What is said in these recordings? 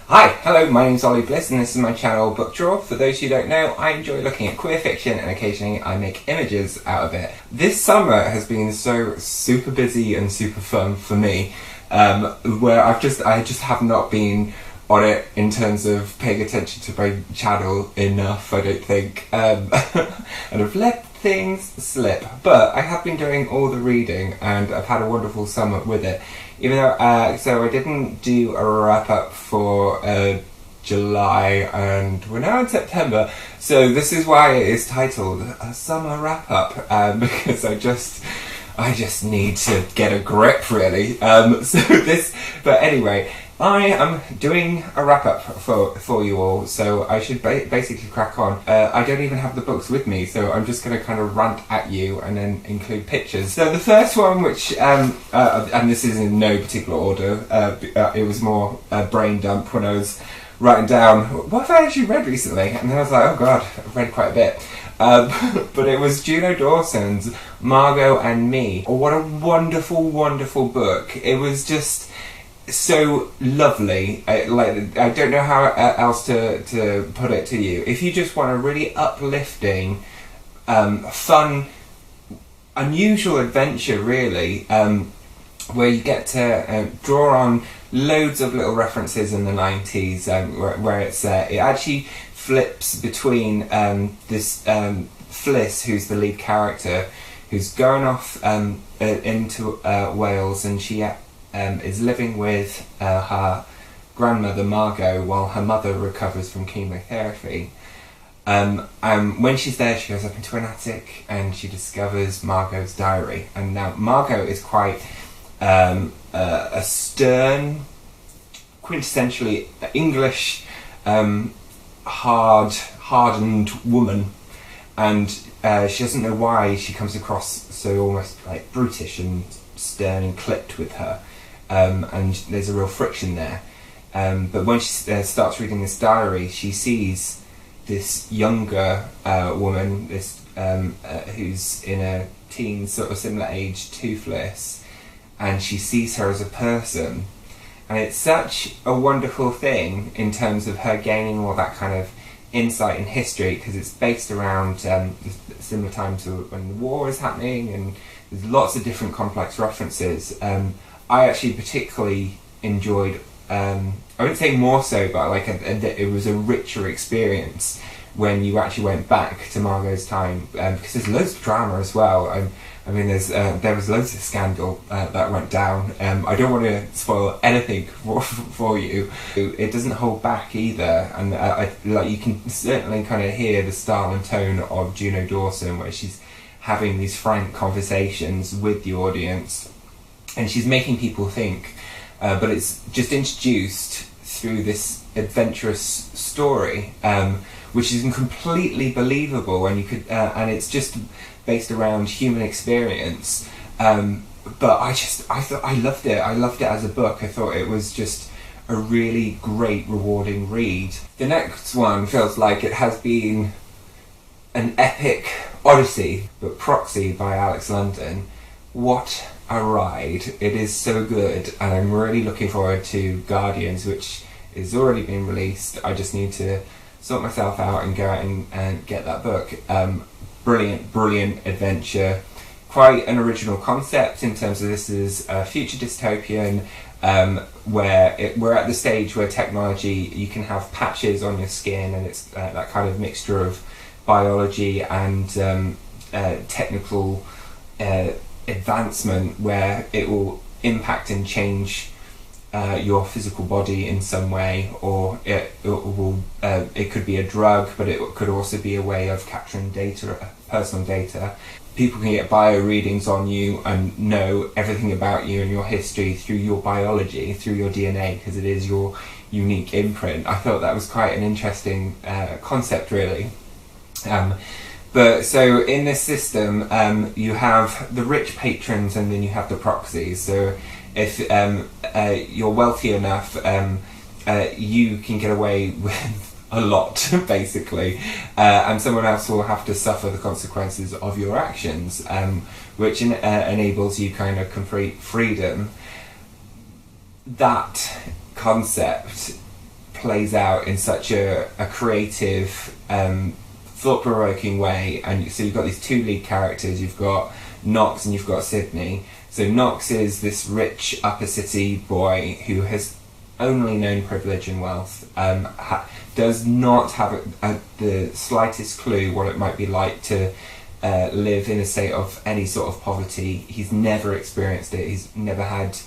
Hi, hello, my name's Ollie Bliss and this is my channel Book Draw. For those who don't know, I enjoy looking at queer fiction and occasionally I make images out of it. This summer has been so super busy and super fun for me, where I just have not been on it in terms of paying attention to my channel enough, I don't think, and I've let things slip, but I have been doing all the reading and I've had a wonderful summer with it. Even though, so I didn't do a wrap-up for July, and we're now in September, so this is why it is titled a summer wrap-up, because I just need to get a grip, really. But anyway, I am doing a wrap-up for you all, so I should basically crack on. I don't even have the books with me, so I'm just going to kind of rant at you and then include pictures. So the first one, which, and this is in no particular order, it was more a brain dump when I was writing down, what have I actually read recently? And then I was like, oh god, I've read quite a bit. But it was Juno Dawson's Margot and Me. Oh, what a wonderful, wonderful book. It was just so lovely. I don't know how else to put it to you. If you just want a really uplifting, fun, unusual adventure, really, where you get to draw on loads of little references in the 90s, where it actually flips between this Fliss, who's the lead character, who's going off into Wales, and she is living with her grandmother Margot while her mother recovers from chemotherapy. When she's there, she goes up into an attic and she discovers Margot's diary. And now Margot is quite a stern, quintessentially English, hardened woman, and she doesn't know why she comes across so almost like brutish and stern and clipped with her. And there's a real friction there. But when she starts reading this diary, she sees this younger woman, this who's in a teen sort of similar age to Fliss, and she sees her as a person. And it's such a wonderful thing in terms of her gaining all that kind of insight in history, because it's based around similar time to when the war is happening, and there's lots of different complex references. I actually particularly enjoyed, I wouldn't say more so, but it was a richer experience when you actually went back to Margot's time, because there's loads of drama as well. I mean, there was loads of scandal that went down. I don't want to spoil anything for you. It doesn't hold back either, and you can certainly kind of hear the style and tone of Juno Dawson, where she's having these frank conversations with the audience, and she's making people think, but it's just introduced through this adventurous story, which is completely believable, and and it's just based around human experience. But I loved it. I loved it as a book. I thought it was just a really great, rewarding read. The next one feels like it has been an epic odyssey, but Proxy by Alex London. What a ride. It is so good, and I'm really looking forward to Guardians, which is already been released. I just need to sort myself out and go out and get that book. Brilliant adventure. Quite an original concept in terms of this is a future dystopian, where we're at the stage where technology, you can have patches on your skin, and it's that kind of mixture of biology and technical advancement, where it will impact and change your physical body in some way, or it could be a drug, but it could also be a way of capturing data, personal data. People can get bio readings on you and know everything about you and your history through your biology, through your DNA, because it is your unique imprint. I thought that was quite an interesting concept, really. But so in this system, you have the rich patrons and then you have the proxies. So if you're wealthy enough, you can get away with a lot, basically, and someone else will have to suffer the consequences of your actions, which enables you kind of complete freedom. That concept plays out in such a creative, thought-provoking way. And so you've got these two lead characters. You've got Knox and you've got Sydney. So Knox is this rich upper city boy who has only known privilege and wealth, does not have the slightest clue what it might be like to live in a state of any sort of poverty. He's never experienced it. He's never had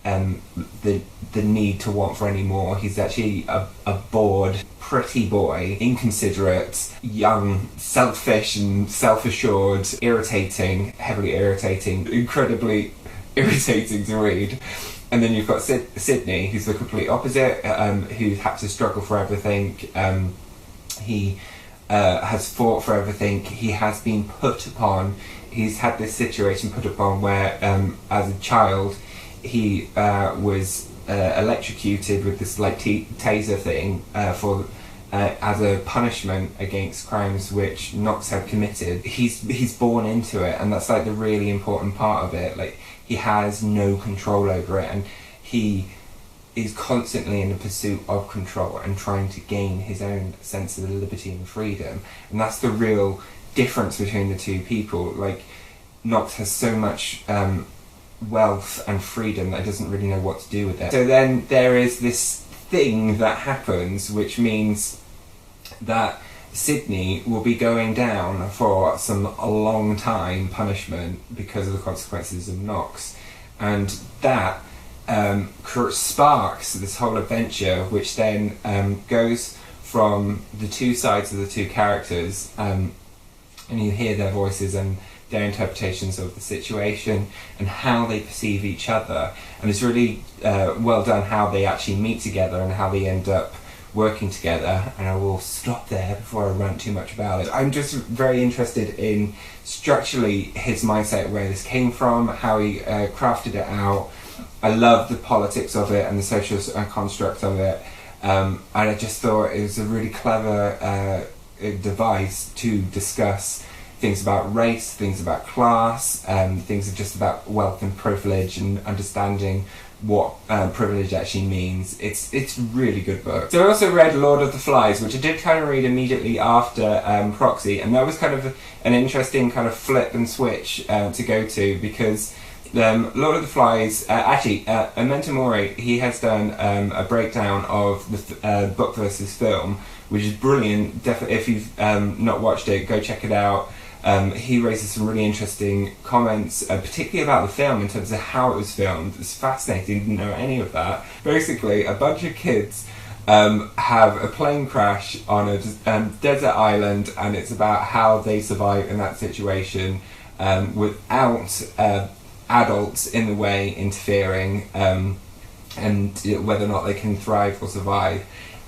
the need to want for any more. He's actually a bored, pretty boy, inconsiderate, young, selfish and self-assured, irritating, heavily irritating, incredibly irritating to read. And then you've got Sydney, who's the complete opposite, who's had to struggle for everything. He has fought for everything. He has been put upon. He's had this situation put upon where, as a child, he was electrocuted with this like taser thing for as a punishment against crimes which Knox had committed. He's born into it, and that's like the really important part of it. Like, he has no control over it, and he is constantly in the pursuit of control and trying to gain his own sense of liberty and freedom. And that's the real difference between the two people. Like, Knox has so much wealth and freedom that he doesn't really know what to do with it. So then there is this thing that happens which means that Sydney will be going down for a long time punishment because of the consequences of Knox, and that sparks this whole adventure, which then goes from the two sides of the two characters, and you hear their voices and their interpretations of the situation and how they perceive each other. And it's really well done how they actually meet together and how they end up working together. And I will stop there before I rant too much about it. I'm just very interested in structurally his mindset, where this came from, how he crafted it out. I love the politics of it and the social construct of it, and I just thought it was a really clever device to discuss things about race, things about class, things just about wealth and privilege, and understanding what privilege actually means. It's a really good book. So I also read Lord of the Flies, which I did kind of read immediately after Proxy, and that was kind of an interesting kind of flip and switch to go to, because Lord of the Flies, actually, Memento Mori, he has done a breakdown of the book versus film, which is brilliant. Definitely, if you've not watched it, go check it out. He raises some really interesting comments, particularly about the film in terms of how it was filmed. It's fascinating, didn't know any of that. Basically, a bunch of kids have a plane crash on a desert island, and it's about how they survive in that situation without adults in the way interfering, and whether or not they can thrive or survive.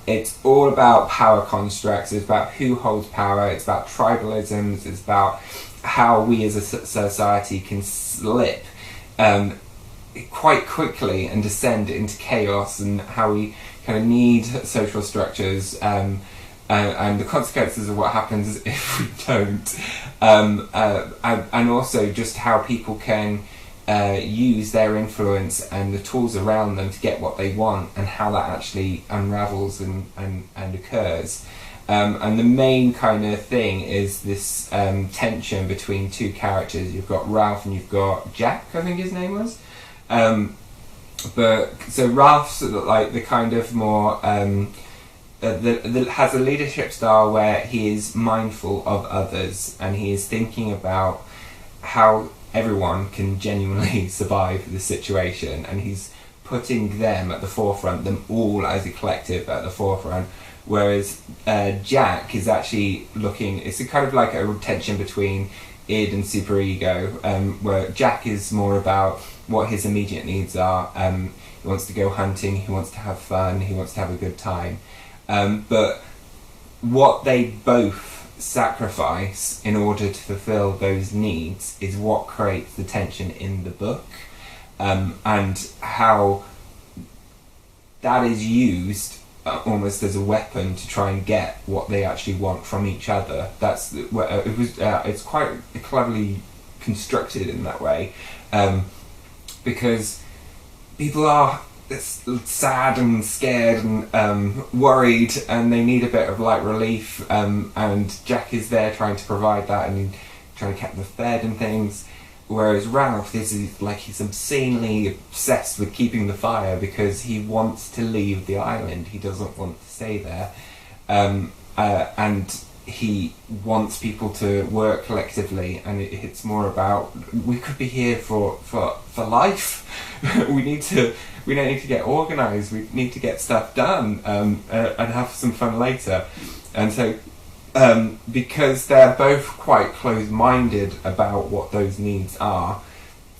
It's all about power constructs. It's about who holds power. It's about tribalisms. It's about how we as a society can slip quite quickly and descend into chaos, and how we kind of need social structures, and the consequences of what happens if we don't, and also just how people can use their influence and the tools around them to get what they want, and how that actually unravels and occurs. And the main kind of thing is this tension between two characters. You've got Ralph and you've got Jack, I think his name was. But so Ralph's like the kind of more has a leadership style where he is mindful of others, and he is thinking about how everyone can genuinely survive the situation, and he's putting them at the forefront, them all as a collective at the forefront, whereas Jack is actually looking, it's a kind of like a tension between id and superego, where Jack is more about what his immediate needs are. He wants to go hunting, he wants to have fun, he wants to have a good time, but what they both sacrifice in order to fulfill those needs is what creates the tension in the book, and how that is used almost as a weapon to try and get what they actually want from each other. That's where it was. It's quite cleverly constructed in that way, because people are sad and scared and worried, and they need a bit of light relief, and Jack is there trying to provide that and trying to keep them fed and things, whereas Ralph is like, he's obscenely obsessed with keeping the fire because he wants to leave the island. He doesn't want to stay there, and he wants people to work collectively, and it's more about, we could be here for life. we need to get organised, we need to get stuff done, and have some fun later. And so because they're both quite close-minded about what those needs are,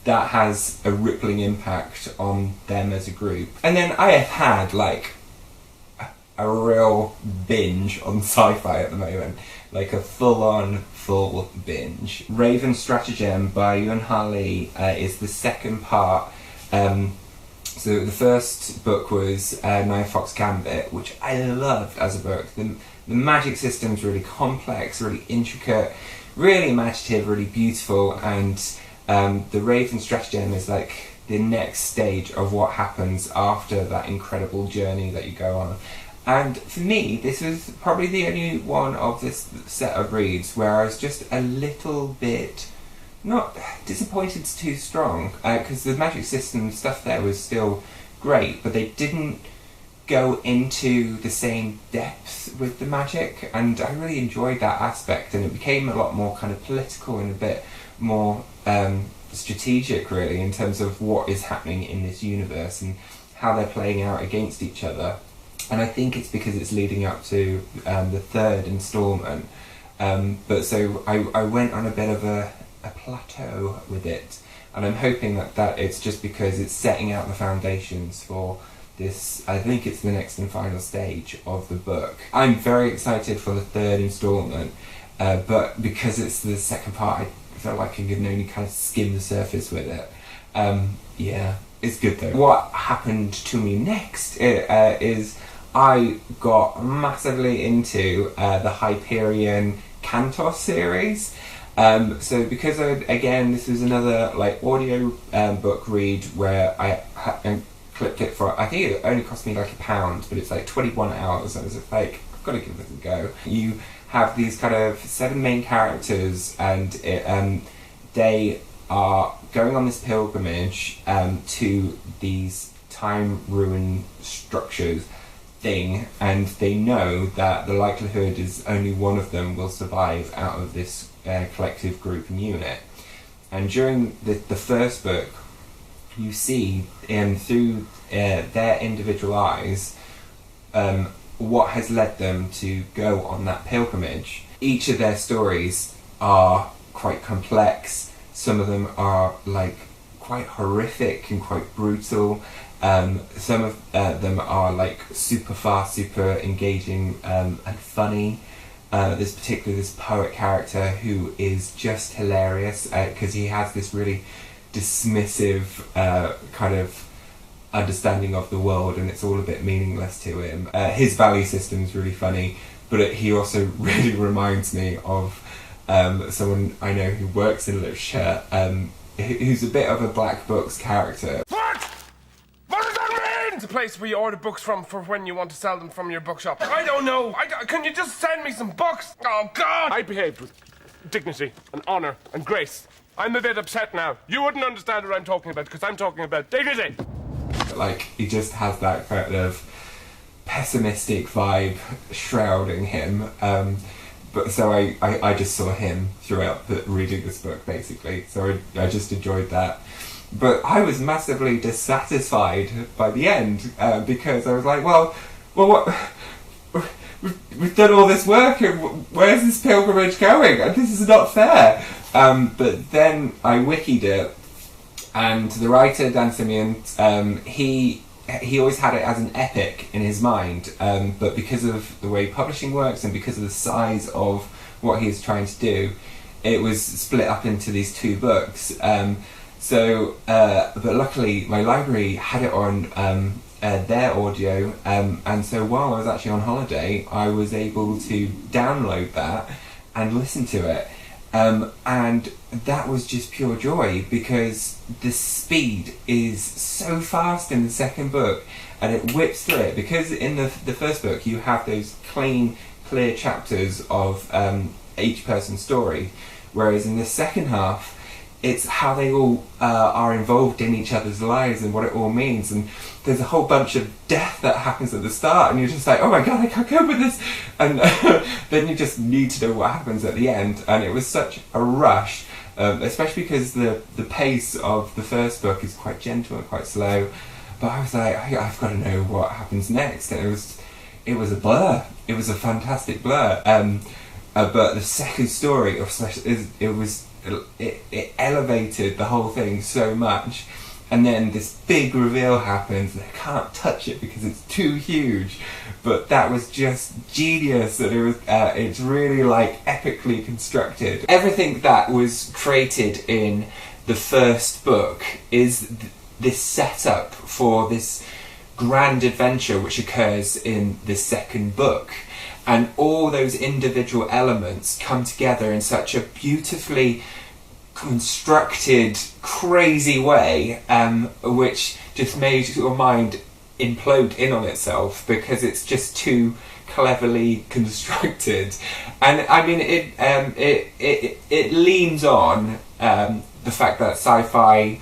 that has a rippling impact on them as a group. And then I have had like a real binge on sci-fi at the moment, like a full binge. Raven Stratagem by Yoon is the second part. So the first book was Ninefox Gambit, which I loved as a book. The magic system's really complex, really intricate, really imaginative, really beautiful, and the Raven Stratagem is like the next stage of what happens after that incredible journey that you go on. And for me, this was probably the only one of this set of reads where I was just a little bit, not disappointed it's too strong, because the magic system stuff there was still great, but they didn't go into the same depth with the magic, and I really enjoyed that aspect, and it became a lot more kind of political and a bit more strategic, really, in terms of what is happening in this universe and how they're playing out against each other. And I think it's because it's leading up to the third instalment. But so I went on a bit of a plateau with it, and I'm hoping that it's just because it's setting out the foundations for this. I think it's the next and final stage of the book. I'm very excited for the third instalment, but because it's the second part, I felt like I could only kind of skim the surface with it. Yeah, it's good though. What happened to me next is I got massively into the Hyperion Cantos series. So because again, this was another like audio book read where I clipped it for, I think it only cost me like £1, but it's like 21 hours. I was like, I've got to give this a go. You have these kind of 7 main characters, and they are going on this pilgrimage to these time ruin structures thing, and they know that the likelihood is only one of them will survive out of this collective group and unit. And during the first book, you see through their individual eyes what has led them to go on that pilgrimage. Each of their stories are quite complex. Some of them are like quite horrific and quite brutal. Some of them are like super fast, super engaging and funny. There's particularly this poet character who is just hilarious because he has this really dismissive kind of understanding of the world, and it's all a bit meaningless to him. His value system is really funny, but he also really reminds me of someone I know who works in literature, who's a bit of a Black Books character. It's a place where you order books from for when you want to sell them from your bookshop. I don't know. Can you just send me some books? Oh, God! I behaved with dignity and honour and grace. I'm a bit upset now. You wouldn't understand what I'm talking about, because I'm talking about dignity. Like, he just has that kind of pessimistic vibe shrouding him. But so I just saw him throughout reading this book, basically. So I just enjoyed that. But I was massively dissatisfied by the end because I was like, well, what? We've done all this work, and where's this pilgrimage going? And this is not fair. But then I wikied it, and the writer Dan Simmons, he always had it as an epic in his mind. But because of the way publishing works and because of the size of what he was trying to do, it was split up into these 2 books. But luckily my library had it on their audio, and so while I was actually on holiday, I was able to download that and listen to it. And that was just pure joy, because the speed is so fast in the second book, and it whips through it, because in the first book you have those clean, clear chapters of each person's story, whereas in the second half it's how they all are involved in each other's lives and what it all means, and there's a whole bunch of death that happens at the start, and you're just like, oh my god, I can't cope with this, and then you just need to know what happens at the end. And it was such a rush, especially because the pace of the first book is quite gentle and quite slow, but I was like, I've got to know what happens next, and it was a blur. It was a fantastic blur. But the second story, it elevated the whole thing so much, and then this big reveal happens, and I can't touch it because it's too huge, but that was just genius, and it's really like epically constructed. Everything that was created in the first book is this setup for this grand adventure which occurs in the second book, and all those individual elements come together in such a beautifully constructed, crazy way, which just made your mind implode in on itself, because it's just too cleverly constructed. And I mean, it leans on the fact that sci-fi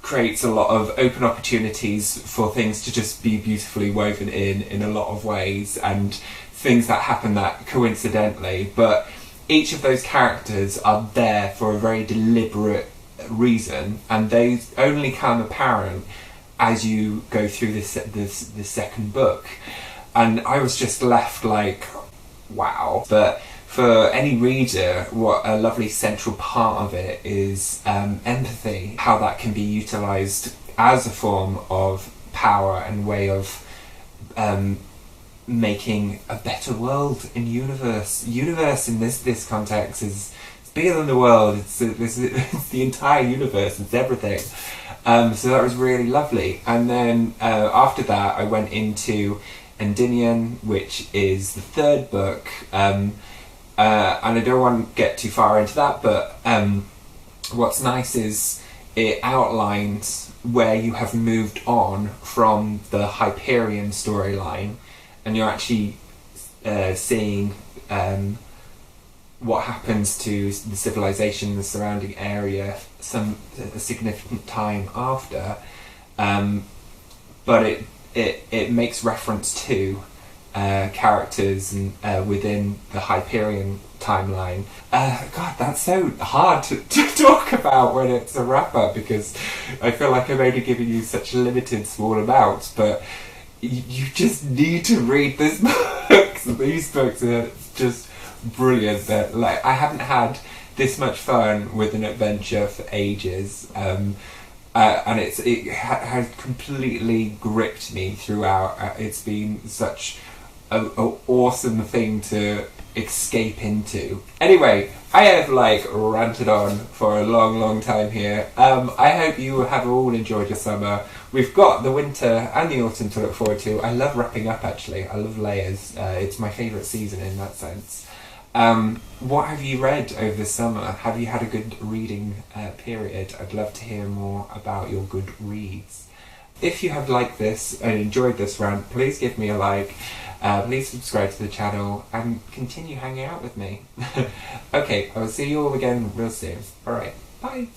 creates a lot of open opportunities for things to just be beautifully woven in a lot of ways, and things that happen that coincidentally, but each of those characters are there for a very deliberate reason, and they only come apparent as you go through this second book. And I was just left like, wow. But for any reader, what a lovely central part of it is empathy, how that can be utilised as a form of power and way of making a better world in universe. Universe in this context is bigger than the world. It's the entire universe. It's everything. So that was really lovely. And then after that, I went into Endymion, which is the third book. And I don't want to get too far into that, but what's nice is it outlines where you have moved on from the Hyperion storyline, and you're actually seeing what happens to the civilization, the surrounding area, a significant time after. But it makes reference to characters and within the Hyperion timeline. God, that's so hard to talk about when it's a wrap-up, because I feel like I'm only giving you such limited small amounts, but you just need to read this book. These books are just brilliant. Like, I haven't had this much fun with an adventure for ages, and it has completely gripped me throughout. It's been such an awesome thing to escape into. Anyway, I have ranted on for a long time here. I hope you have all enjoyed your summer. We've got the winter and the autumn to look forward to. I love wrapping up, actually. I love layers. It's my favourite season in that sense. What have you read over the summer? Have you had a good reading period? I'd love to hear more about your good reads. If you have liked this and enjoyed this rant, please give me a like. Please subscribe to the channel and continue hanging out with me. Okay, I will see you all again real soon. Alright, bye!